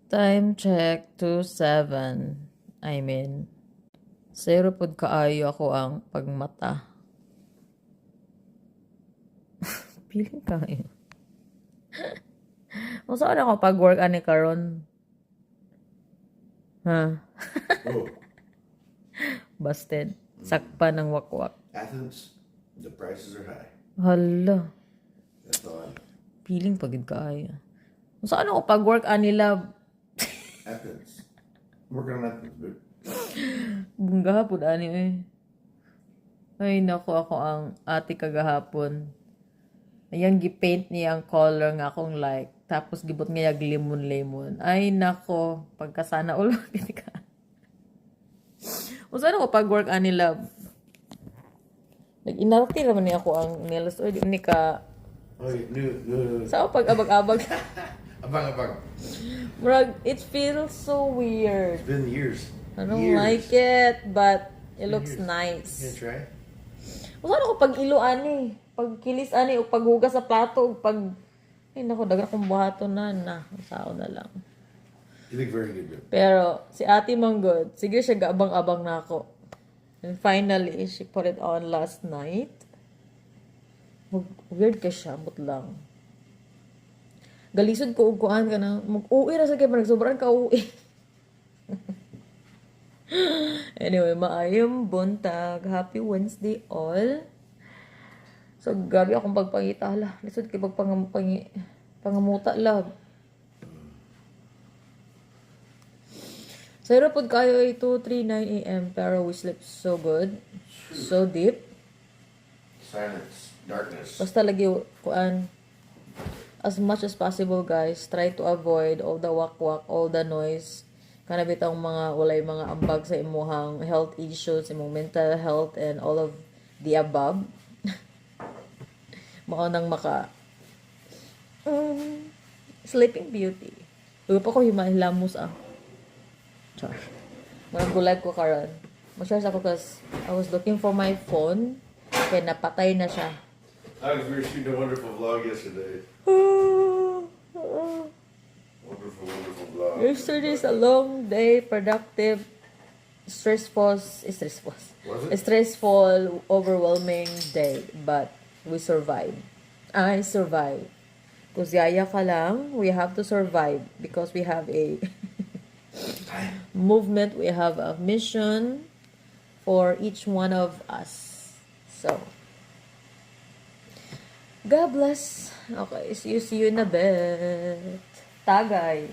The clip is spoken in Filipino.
Time check 2:07. I mean, zero pod kaayo ako ang pagmata. Piling kayo. Kung saan ako pag-work ani karon? Ha? Oh, Busted. Sakpa ng wakwak. Athens, the prices are high. Hala. That's all. Piling pagid kaayo. Kung saan ako pag-work ani love? Athens. Working on Athens, but Bungga po ani eh. Ay nako, ako ang ate kagahapon. Ayang gipaint niya ang color nga akong like. Tapos gibot nga yag lemon. Ay nako, pagkasana ulo gini ka. Kung saan ako pag-work ani love? Nag-inarti naman niya ako ang nails oil. Di ni ka. oh, no. Sa ako pag-abag-abag. Abang. Murag, it feels so weird. It's been years. I don't Years. like it, but it looks Years. You nice. gonna try? Kung saan ako pag-ilo ani? Pagkilis ani o paghugas sa plato o pag... Ay nako, dagan akong buhaton na. Sao na lang. You look very good, bro. Pero si ate Manggod, sige siya gaabang-abang na ako. And finally, she put it on last night. Weird ka siya, but lang. Galisod ko ugkuan ka na. Mag-uwi na sa kaya, nagsobrang ka uwi. Anyway, maayong buntag. Happy Wednesday all. So, gabi akong pagpangita. Hala, lisod kay pangamuta love. Sa pod kayo ay 2:39 a.m. pero we sleep so good. So deep. Silence, darkness. Basta lagi kuan. As much as possible guys, try to avoid all the wak-wak, all the noise. Kana bitang mga walay mga ambag sa imuhang health issues, imong mental health and all of the above. Mao nang maka Sleeping Beauty. Uy pa ko himahilamos Char. Marang gulag ko karon. Mag-share ako kasi I was looking for my phone. Kaya napatay na siya. We were shooting a wonderful vlog yesterday. Wonderful vlog. Yesterday's a long day, productive, stressful, overwhelming day. But we survived. I survived. Kung yaya ka lang, we have to survive because we have a movement, we have a mission for each one of us. So, God bless. Okay, see you in a bit. Tagay.